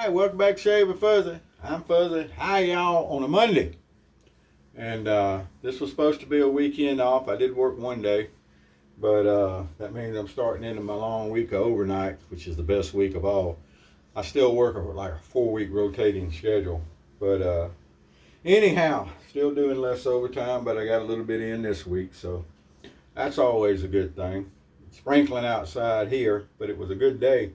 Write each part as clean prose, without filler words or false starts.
Alright, welcome back to Shave with Fuzzy. I'm Fuzzy. Hi y'all on a Monday. And this was supposed to be a weekend off. I did work one day, but that means I'm starting into my long week of overnight, which is the best week of all. I still work like a 4-week rotating schedule. But anyhow, still doing less overtime, but I got a little bit in this week, so that's always a good thing. Sprinkling outside here, but it was a good day.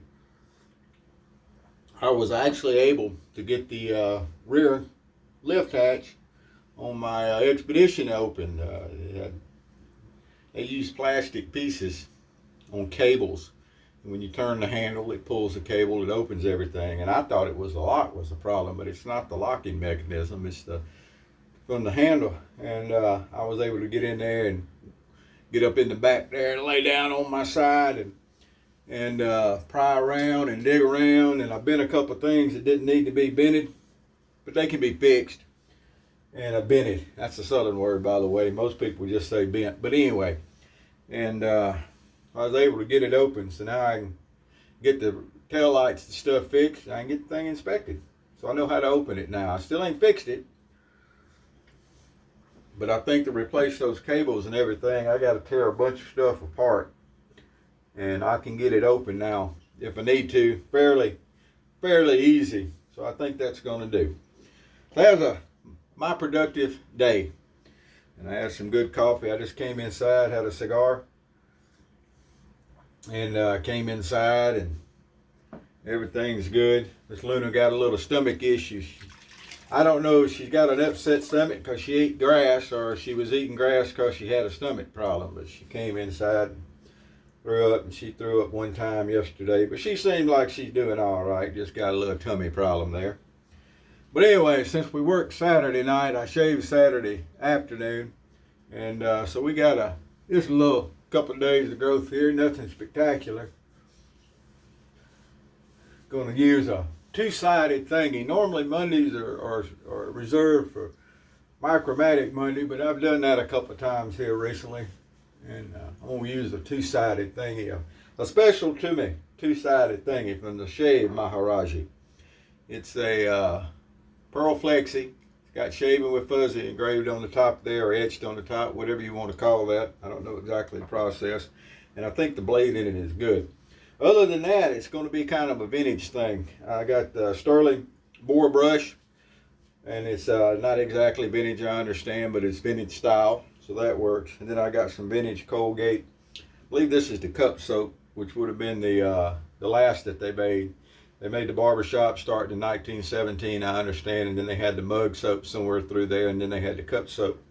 I was actually able to get the rear lift hatch on my Expedition open. They use plastic pieces on cables. And when you turn the handle, it pulls the cable, it opens everything. And I thought it was the lock was the problem, but it's not the locking mechanism. It's from the handle. And I was able to get in there and get up in the back there and lay down on my side and pry around and dig around, and I bent a couple of things that didn't need to be bented, but they can be fixed. And I bent it. That's a southern word, by the way. Most people just say bent. But anyway, and I was able to get it open, so now I can get the taillights and stuff fixed. I can get the thing inspected. So I know how to open it now. I still ain't fixed it, but I think to replace those cables and everything, I got to tear a bunch of stuff apart. And I can get it open now if I need to, fairly easy. So I think that's going to do. So that was my productive day. And I had some good coffee. I just came inside, had a cigar, and came inside, and everything's good. Miss Luna got a little stomach issue. I don't know if she's got an upset stomach because she ate grass, or she was eating grass because she had a stomach problem. But she came inside, threw up, and she threw up one time yesterday, but she seemed like she's doing all right. Just got a little tummy problem there. But anyway, since we worked Saturday night, I shaved Saturday afternoon, and so we got just a little couple of days of growth here, nothing spectacular. Going to use a two-sided thingy. Normally Mondays are reserved for Micromatic Monday, but I've done that a couple of times here recently. And I'm going to use a two-sided thingy, a special to me two-sided thingy from the Shave Maharaji. It's a Pearl Flexi. It's got Shaving with Fuzzy engraved on the top there, or etched on the top, whatever you want to call that. I don't know exactly the process. And I think the blade in it is good. Other than that, it's going to be kind of a vintage thing. I got the Sterling boar brush, and it's not exactly vintage, I understand, but it's vintage style. So that works. And then I got some vintage Colgate. I believe this is the cup soap, which would have been the last that they made. They made the barbershop starting in 1917, I understand, and then they had the mug soap somewhere through there, and then they had the cup soap.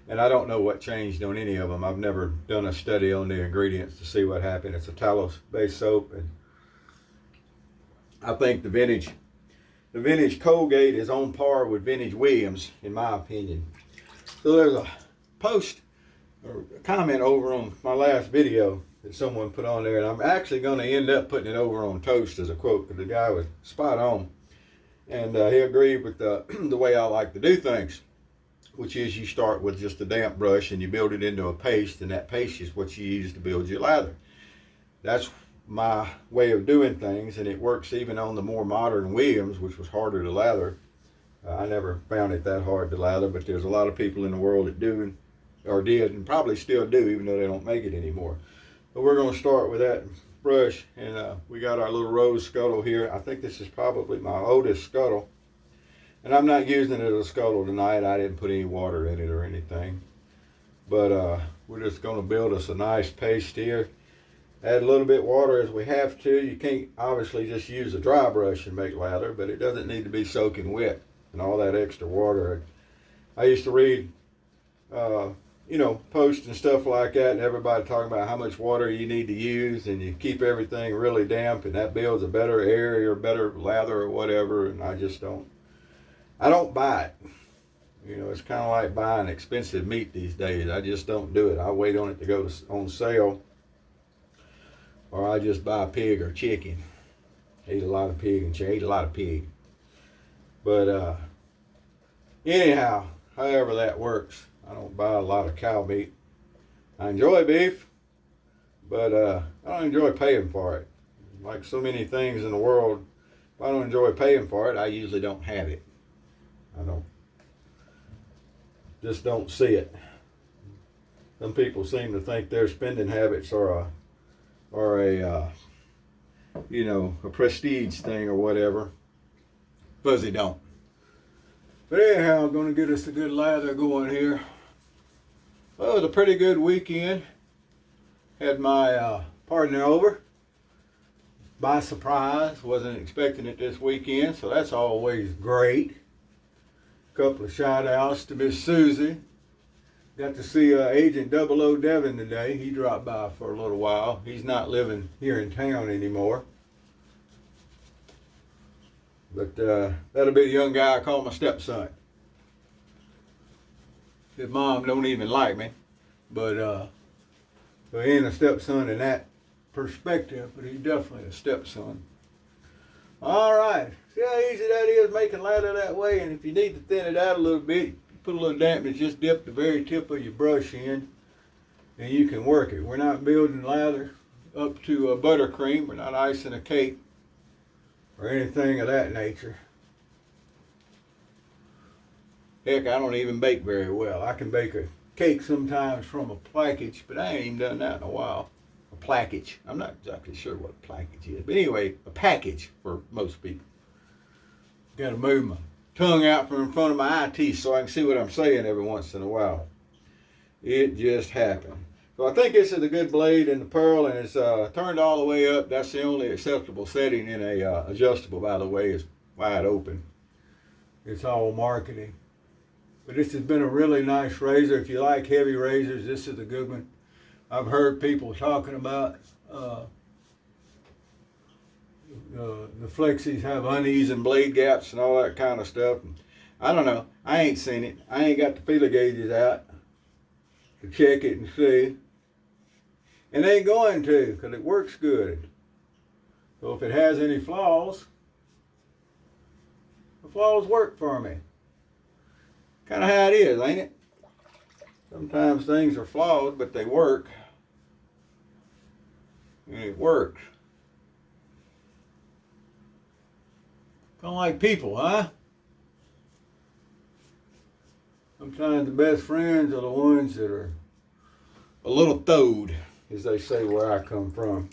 And I don't know what changed on any of them. I've never done a study on the ingredients to see what happened. It's a tallow-based soap, and I think the vintage Colgate is on par with vintage Williams, in my opinion. So there's a post or a comment over on my last video that someone put on there, and I'm actually going to end up putting it over on Toast as a quote, because the guy was spot on, and he agreed with the way I like to do things, which is you start with just a damp brush and you build it into a paste, and that paste is what you use to build your lather. That's my way of doing things, and it works even on the more modern Williams, which was harder to lather. I never found it that hard to lather, but there's a lot of people in the world that do, or did, and probably still do, even though they don't make it anymore. But we're going to start with that brush, and we got our little rose scuttle here. I think this is probably my oldest scuttle, and I'm not using it as a scuttle tonight. I didn't put any water in it or anything, but we're just going to build us a nice paste here. Add a little bit of water as we have to. You can't obviously just use a dry brush and make lather, but it doesn't need to be soaking wet and all that extra water. I used to read posts and stuff like that, and everybody talking about how much water you need to use, and you keep everything really damp, and that builds a better area or better lather or whatever, and I don't buy it. It's kind of like buying expensive meat these days. I just don't do it. I wait on it to go on sale, or I just buy pig or chicken. Ate a lot of pig. But anyhow, however that works, I don't buy a lot of cow meat. I enjoy beef, but I don't enjoy paying for it. Like so many things in the world, if I don't enjoy paying for it, I usually don't have it. I just don't see it. Some people seem to think their spending habits are a a prestige thing or whatever. Fuzzy don't. But anyhow, I'm going to get us a good lather going here. Well, it was a pretty good weekend. Had my partner over by surprise. Wasn't expecting it this weekend, so that's always great. A couple of shout outs to Miss Susie. Got to see Agent 00 Devin today. He dropped by for a little while. He's not living here in town anymore. But that'll be the young guy I call my stepson. His mom don't even like me. But so he ain't a stepson in that perspective, but he's definitely a stepson. All right. See how easy that is making lather that way? And if you need to thin it out a little bit, put a little dampness, just dip the very tip of your brush in, and you can work it. We're not building lather up to a buttercream. We're not icing a cake or anything of that nature. Heck, I don't even bake very well. I can bake a cake sometimes from a package, but I ain't even done that in a while. A package. I'm not exactly sure what a package is. But anyway, a package for most people. Got to move my tongue out from in front of my eye teeth so I can see what I'm saying every once in a while. It just happened. So I think this is a good blade in the Pearl, and it's turned all the way up. That's the only acceptable setting in a adjustable, by the way, is wide open. It's all marketing. But this has been a really nice razor. If you like heavy razors, this is a good one. I've heard people talking about the Flexis have uneven blade gaps and all that kind of stuff. I don't know. I ain't seen it. I ain't got the feeler gauges out to check it and see. And ain't going to, because it works good. So if it has any flaws, the flaws work for me. Kind of how it is, ain't it? Sometimes things are flawed, but they work. And it works. Kind of like people, huh? Sometimes the best friends are the ones that are a little throwed, as they say where I come from.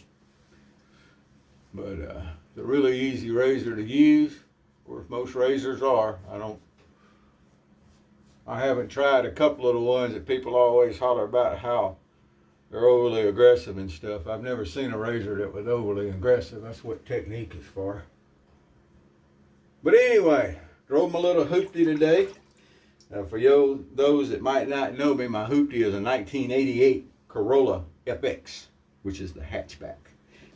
But it's a really easy razor to use. Of course, most razors are. I haven't tried a couple of the ones that people always holler about how they're overly aggressive and stuff. I've never seen a razor that was overly aggressive. That's what technique is for. But anyway, drove my little hoopty today. For those that might not know me, my hoopty is a 1988 Corolla FX, which is the hatchback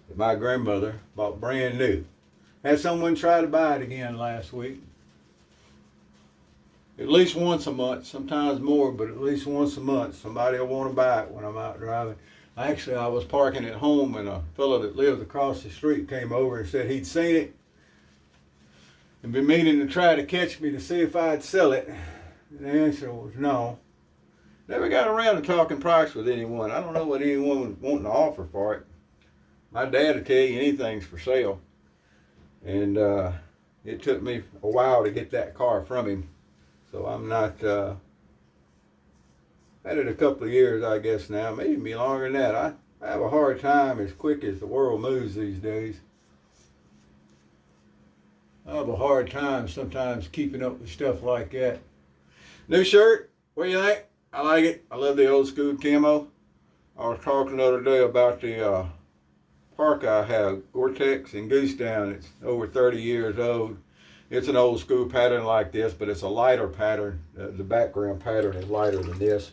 that my grandmother bought brand new. Had someone try to buy it again last week. At least once a month, sometimes more, but at least once a month, somebody will want to buy it when I'm out driving. Actually, I was parking at home and a fellow that lived across the street came over and said he'd seen it and been meaning to try to catch me to see if I'd sell it. And the answer was no. Never got around to talking price with anyone. I don't know what anyone was wanting to offer for it. My dad will tell you anything's for sale. And it took me a while to get that car from him. So I'm not, had it a couple of years, I guess now, maybe longer than that. I have a hard time as quick as the world moves these days. I have a hard time sometimes keeping up with stuff like that. New shirt, what do you think? I like it. I love the old school camo. I was talking the other day about the parka I have, Gore-Tex and Goose Down. It's over 30 years old. It's an old school pattern like this, but it's a lighter pattern. The background pattern is lighter than this.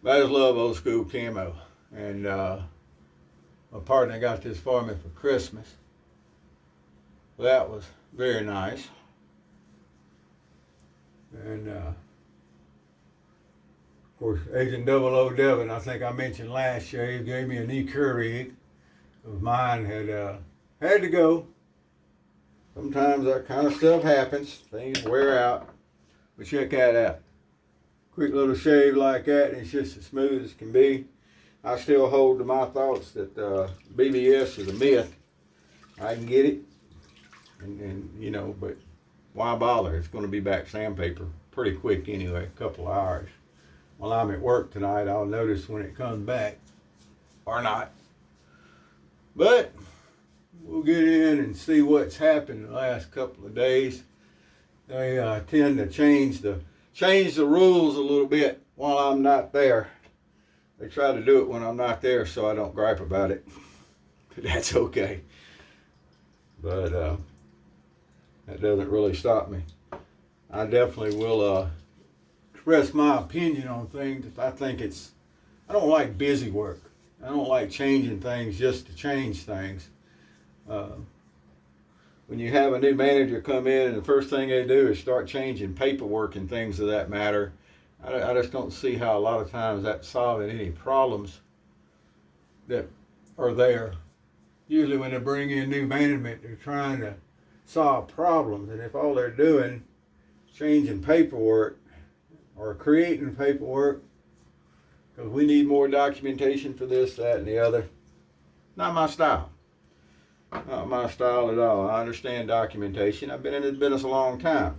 But I just love old school camo. And my partner got this for me for Christmas. That was very nice. And of course, Agent 00 Devin, I think I mentioned last year, he gave me a knee Keurig. Mine had to go. Sometimes that kind of stuff happens. Things wear out. But check that out. Quick little shave like that, and it's just as smooth as can be. I still hold to my thoughts that BBS is a myth. I can get it. and you know, but why bother? It's going to be back sandpaper pretty quick anyway, a couple of hours. While I'm at work tonight, I'll notice when it comes back or not. But we'll get in and see what's happened the last couple of days. They tend to change the rules a little bit while I'm not there. They try to do it when I'm not there so I don't gripe about it. But that's okay. But that doesn't really stop me. I definitely will express my opinion on things if I think it's... I don't like busy work. I don't like changing things just to change things. When you have a new manager come in and the first thing they do is start changing paperwork and things of that matter, I just don't see how a lot of times that's solving any problems that are there. Usually when they bring in new management, they're trying to solve problems, and if all they're doing is changing paperwork or creating paperwork, because we need more documentation for this, that, and the other, not my style. Not my style at all. I understand documentation. I've been in this business a long time.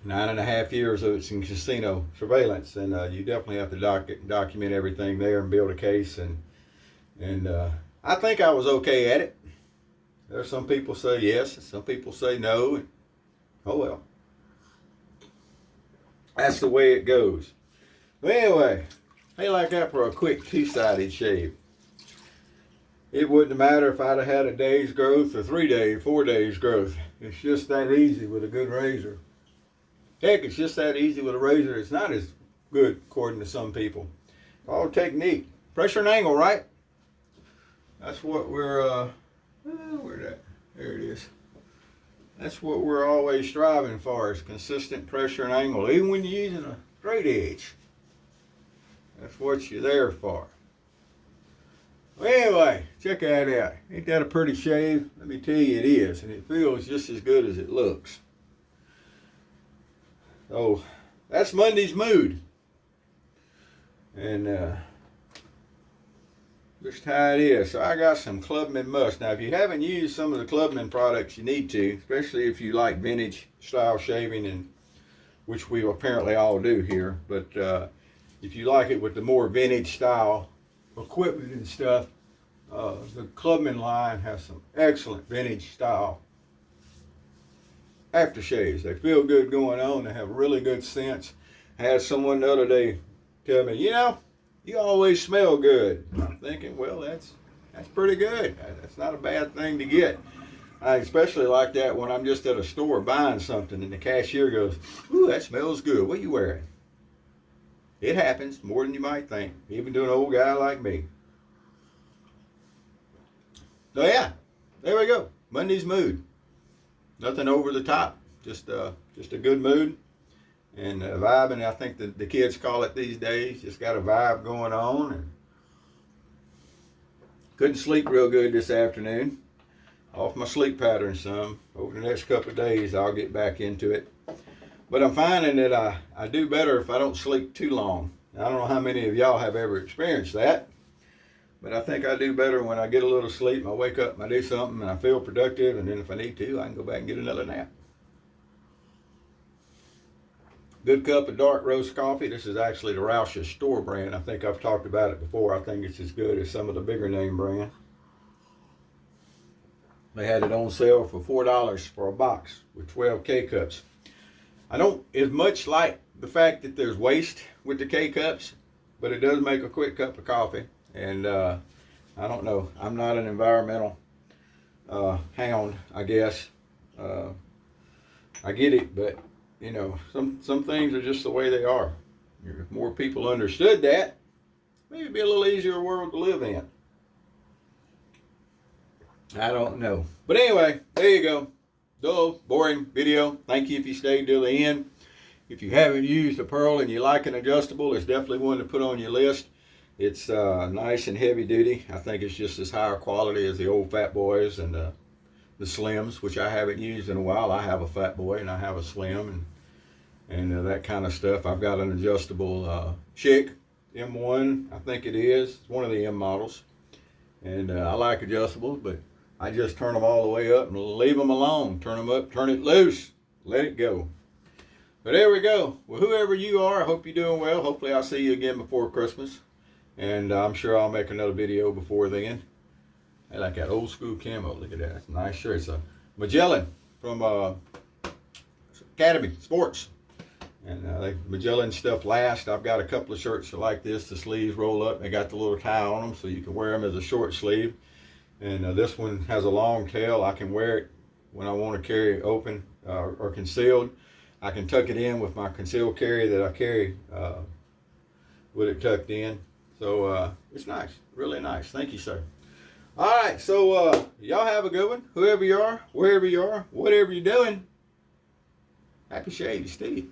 9.5 years of it's in casino surveillance, and you definitely have to document everything there and build a case. And I think I was okay at it. There's some people say yes, some people say no. And, oh well. That's the way it goes. But anyway, hey, like that for a quick two-sided shave. It wouldn't matter if I'd have had a day's growth or 3 days, 4 days growth. It's just that easy with a good razor. Heck, it's just that easy with a razor. It's not as good according to some people. All technique. Pressure and angle, right? That's what we're, where's that? There it is. That's what we're always striving for, is consistent pressure and angle, even when you're using a straight edge. That's what you're there for. Well, anyway, check that out. Ain't that a pretty shave? Let me tell you, it is, and it feels just as good as it looks. So, that's Monday's mood. And just how it is. So I got some Clubman Must. Now, if you haven't used some of the Clubman products, you need to, especially if you like vintage style shaving, and which we apparently all do here. But if you like it with the more vintage style equipment and stuff, the Clubman line has some excellent vintage style aftershaves. They feel good going on. They have really good scents. I had someone the other day tell me, you know, you always smell good. I'm thinking, well, that's pretty good. That's not a bad thing to get. I especially like that when I'm just at a store buying something and the cashier goes, ooh, that smells good. What are you wearing? It happens more than you might think, even to an old guy like me. So yeah, there we go. Monday's mood. Nothing over the top, just a good mood and a vibe. And I think the kids call it these days. Just got a vibe going on. And couldn't sleep real good this afternoon. Off my sleep pattern some. Over the next couple of days, I'll get back into it. But I'm finding that I do better if I don't sleep too long. I don't know how many of y'all have ever experienced that, but I think I do better when I get a little sleep. I wake up and I do something and I feel productive, and then if I need to, I can go back and get another nap. Good cup of dark roast coffee. This is actually the Roush's store brand. I think I've talked about it before. I think it's as good as some of the bigger name brands. They had it on sale for $4 for a box with 12 K-cups. I don't as much like the fact that there's waste with the K-cups, but it does make a quick cup of coffee. And I don't know, I'm not an environmental hound, I guess. I get it, but you know, some things are just the way they are. If more people understood that, maybe it'd be a little easier world to live in. I don't know. But anyway, there you go. Dull, boring video. Thank you if you stayed till the end. If you haven't used a Pearl and you like an adjustable, it's definitely one to put on your list. It's nice and heavy duty. I think it's just as higher quality as the old Fat Boys and the Slims, which I haven't used in a while. I have a Fat Boy and I have a Slim and that kind of stuff. I've got an adjustable Chick M1, I think it is. It's one of the M models. And I like adjustables, but I just turn them all the way up and leave them alone. Turn them up, turn it loose, let it go. But there we go. Well, whoever you are, I hope you're doing well. Hopefully I'll see you again before Christmas. And I'm sure I'll make another video before then. I like that old school camo. Look at that. It's a nice shirt. It's a Magellan from Academy Sports. And Magellan stuff lasts. I've got a couple of shirts like this. The sleeves roll up. They got the little tie on them so you can wear them as a short sleeve. And this one has a long tail. I can wear it when I want to carry it open or concealed. I can tuck it in with my concealed carry that I carry with it tucked in. So it's nice, really nice. Thank you, sir. All right, so y'all have a good one. Whoever you are, wherever you are, whatever you're doing, happy shady, Steve.